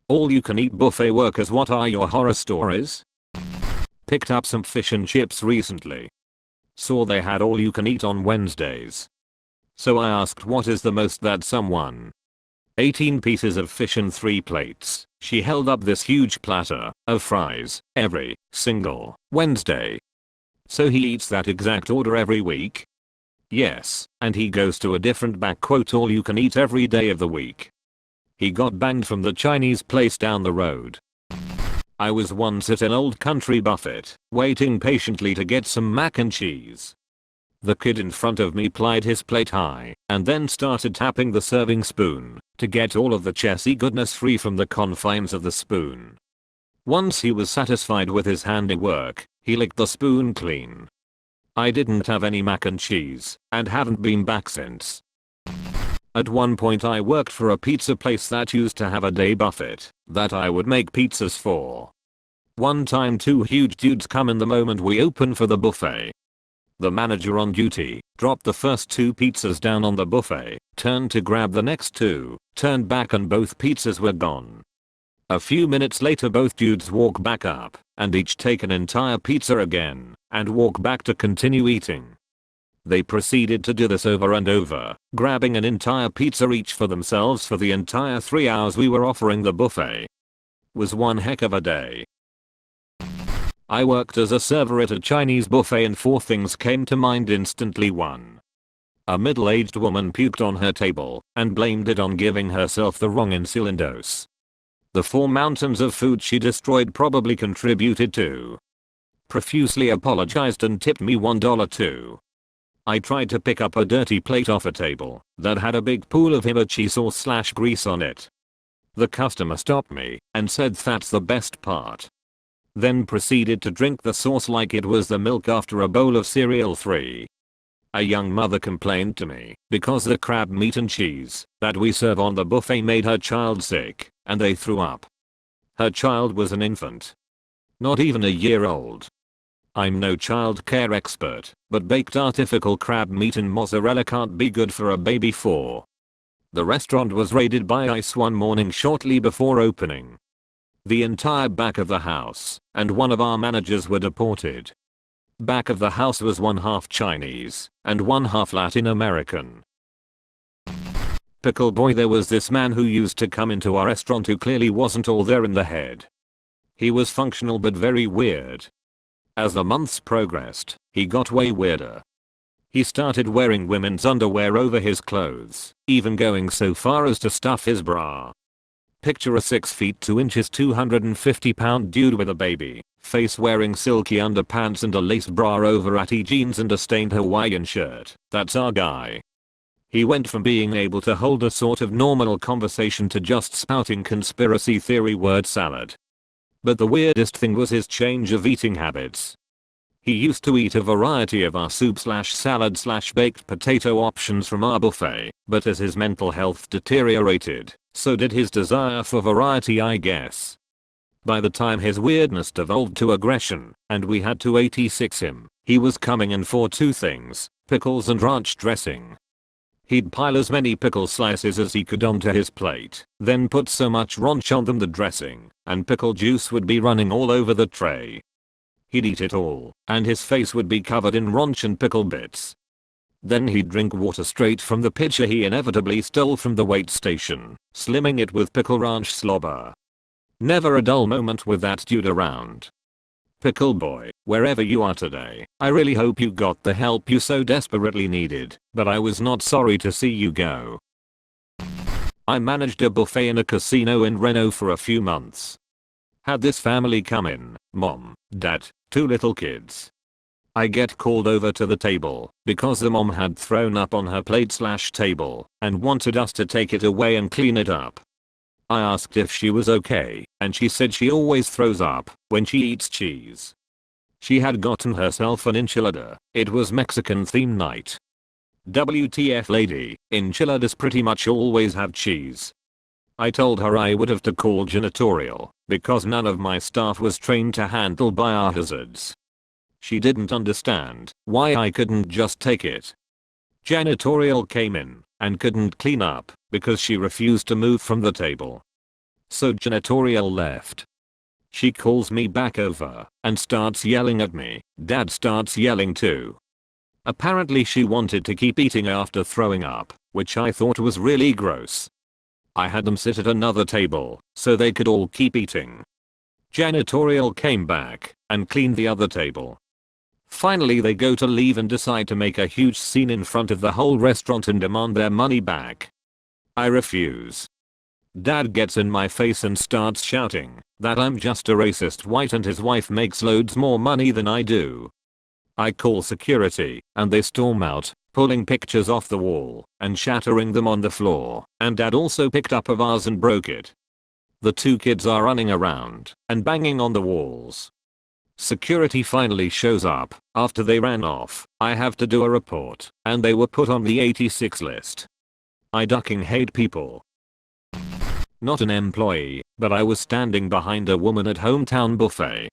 All you can eat buffet workers, what are your horror stories? Picked up some fish and chips recently. Saw they had all you can eat on Wednesdays. So I asked what is the most that someone. 18 pieces of fish and 3 plates. She held up this huge platter of fries every single Wednesday. So he eats that exact order every week? Yes, and he goes to a different all you can eat every day of the week. He got banned from the Chinese place down the road. I was once at an old country buffet, waiting patiently to get some mac and cheese. The kid in front of me plied his plate high and then started tapping the serving spoon to get all of the chessy goodness free from the confines of the spoon. Once he was satisfied with his handiwork, he licked the spoon clean. I didn't have any mac and cheese and haven't been back since. At one point I worked for a pizza place that used to have a day buffet that I would make pizzas for. One time 2 huge dudes come in the moment we open for the buffet. The manager on duty dropped the first 2 pizzas down on the buffet, turned to grab the next 2, turned back and both pizzas were gone. A few minutes later both dudes walk back up and each take an entire pizza again and walk back to continue eating. They proceeded to do this over and over, grabbing an entire pizza each for themselves for the entire 3 hours we were offering the buffet. Was one heck of a day. I worked as a server at a Chinese buffet and 4 things came to mind instantly. 1. A middle-aged woman puked on her table and blamed it on giving herself the wrong insulin dose. The 4 mountains of food she destroyed probably contributed to. Profusely apologized and tipped me $1 too. I tried to pick up a dirty plate off a table that had a big pool of hibachi sauce/grease on it. The customer stopped me and said that's the best part. Then proceeded to drink the sauce like it was the milk after a bowl of cereal. 3. A young mother complained to me because the crab meat and cheese that we serve on the buffet made her child sick and they threw up. Her child was an infant. Not even a year old. I'm no child care expert, but baked artificial crab meat and mozzarella can't be good for a baby. 4. The restaurant was raided by ICE one morning shortly before opening. The entire back of the house and one of our managers were deported. Back of the house was 1/2 Chinese and 1/2 Latin American. Pickle boy, there was this man who used to come into our restaurant who clearly wasn't all there in the head. He was functional but very weird. As the months progressed, he got way weirder. He started wearing women's underwear over his clothes, even going so far as to stuff his bra. Picture a 6 feet 2 inches 250-pound dude with a baby face wearing silky underpants and a lace bra over atty jeans and a stained Hawaiian shirt. That's our guy. He went from being able to hold a sort of normal conversation to just spouting conspiracy theory word salad. But the weirdest thing was his change of eating habits. He used to eat a variety of our soup/salad/baked potato options from our buffet, but as his mental health deteriorated, so did his desire for variety, I guess. By the time his weirdness devolved to aggression and we had to 86 him, he was coming in for 2 things, pickles and ranch dressing. He'd pile as many pickle slices as he could onto his plate, then put so much ranch on them the dressing and pickle juice would be running all over the tray. He'd eat it all, and his face would be covered in ranch and pickle bits. Then he'd drink water straight from the pitcher he inevitably stole from the wait station, slimming it with pickle ranch slobber. Never a dull moment with that dude around. Pickle boy, wherever you are today, I really hope you got the help you so desperately needed, but I was not sorry to see you go. I managed a buffet in a casino in Reno for a few months. Had this family come in, mom, dad, 2 little kids. I get called over to the table because the mom had thrown up on her plate/table and wanted us to take it away and clean it up. I asked if she was okay and she said she always throws up when she eats cheese. She had gotten herself an enchilada. It was Mexican theme night. WTF lady, enchiladas pretty much always have cheese. I told her I would have to call janitorial because none of my staff was trained to handle biohazards. She didn't understand why I couldn't just take it. Janitorial came in and couldn't clean up because she refused to move from the table. So janitorial left. She calls me back over and starts yelling at me. Dad starts yelling too. Apparently she wanted to keep eating after throwing up, which I thought was really gross. I had them sit at another table so they could all keep eating. Janitorial came back and cleaned the other table. Finally they go to leave and decide to make a huge scene in front of the whole restaurant and demand their money back. I refuse. Dad gets in my face and starts shouting that I'm just a racist white and his wife makes loads more money than I do. I call security and they storm out, pulling pictures off the wall and shattering them on the floor, and Dad also picked up a vase and broke it. The two kids are running around and banging on the walls. Security finally shows up. After they ran off, I have to do a report and they were put on the 86 list. I ducking hate people. Not an employee, but I was standing behind a woman at hometown buffet.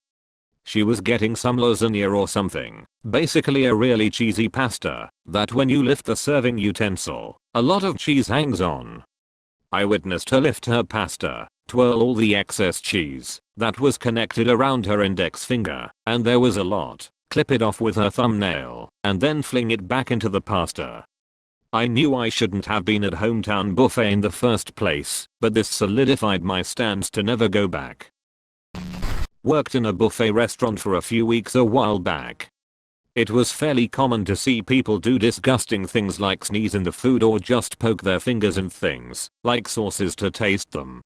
She was getting some lasagna or something, basically a really cheesy pasta that when you lift the serving utensil, a lot of cheese hangs on. I witnessed her lift her pasta, twirl all the excess cheese that was connected around her index finger, and there was a lot, clip it off with her thumbnail, and then fling it back into the pasta. I knew I shouldn't have been at hometown buffet in the first place, but this solidified my stance to never go back. Worked in a buffet restaurant for a few weeks a while back. It was fairly common to see people do disgusting things like sneeze in the food or just poke their fingers in things, like sauces to taste them.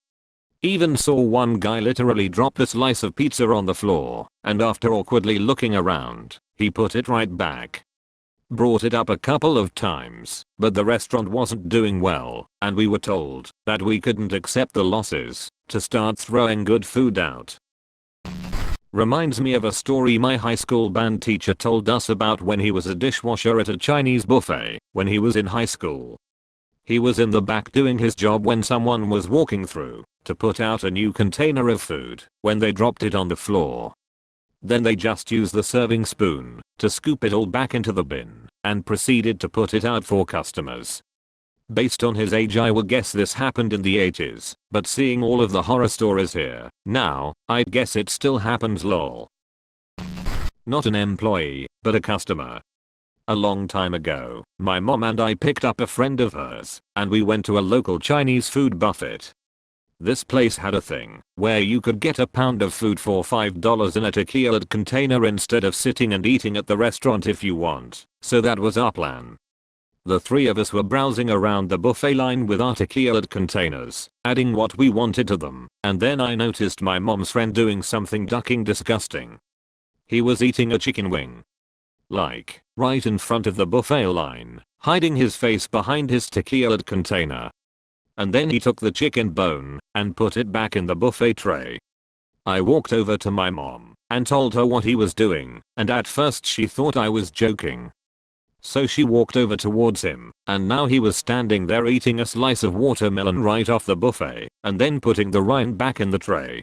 Even saw one guy literally drop a slice of pizza on the floor, and after awkwardly looking around, he put it right back. Brought it up a couple of times, but the restaurant wasn't doing well, and we were told that we couldn't accept the losses to start throwing good food out. Reminds me of a story my high school band teacher told us about when he was a dishwasher at a Chinese buffet when he was in high school. He was in the back doing his job when someone was walking through to put out a new container of food when they dropped it on the floor. Then they just used the serving spoon to scoop it all back into the bin and proceeded to put it out for customers. Based on his age I would guess this happened in the 80s, but seeing all of the horror stories here now, I'd guess it still happens lol. Not an employee, but a customer. A long time ago, my mom and I picked up a friend of hers, and we went to a local Chinese food buffet. This place had a thing where you could get a pound of food for $5 in a tequila container instead of sitting and eating at the restaurant if you want, so that was our plan. The three of us were browsing around the buffet line with our tequila containers, adding what we wanted to them, and then I noticed my mom's friend doing something ducking disgusting. He was eating a chicken wing. Like, right in front of the buffet line, hiding his face behind his tequila container. And then he took the chicken bone and put it back in the buffet tray. I walked over to my mom and told her what he was doing, and at first she thought I was joking. So she walked over towards him, and now he was standing there eating a slice of watermelon right off the buffet, and then putting the rind back in the tray.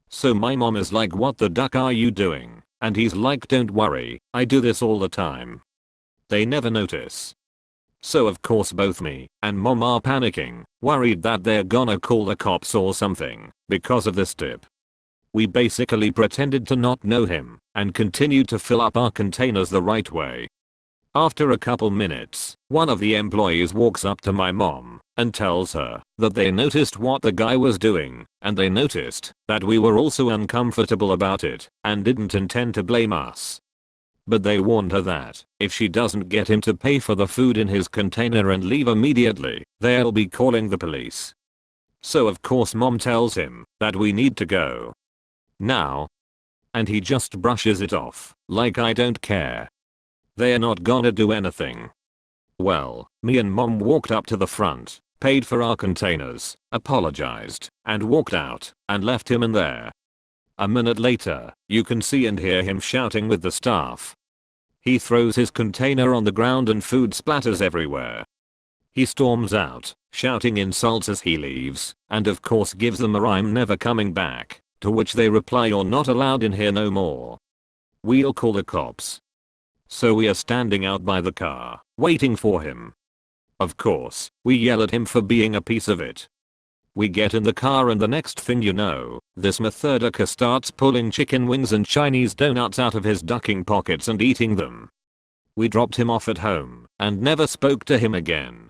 So my mom is like, "What the duck are you doing?" And he's like, "Don't worry, I do this all the time." They never notice. So of course both me and mom are panicking, worried that they're gonna call the cops or something because of this tip. We basically pretended to not know him and continued to fill up our containers the right way. After a couple minutes, one of the employees walks up to my mom and tells her that they noticed what the guy was doing, and they noticed that we were also uncomfortable about it and didn't intend to blame us. But they warned her that if she doesn't get him to pay for the food in his container and leave immediately, they'll be calling the police. So of course mom tells him that we need to go now. And he just brushes it off, like I don't care. They're not gonna do anything. Well, me and mom walked up to the front, paid for our containers, apologized, and walked out, and left him in there. A minute later, you can see and hear him shouting with the staff. He throws his container on the ground and food splatters everywhere. He storms out, shouting insults as he leaves, and of course gives them a "I'm never coming back," to which they reply, "You're not allowed in here no more. We'll call the cops." So we are standing out by the car, waiting for him. Of course, we yell at him for being a piece of it. We get in the car and the next thing you know, this methodica starts pulling chicken wings and Chinese donuts out of his ducking pockets and eating them. We dropped him off at home and never spoke to him again.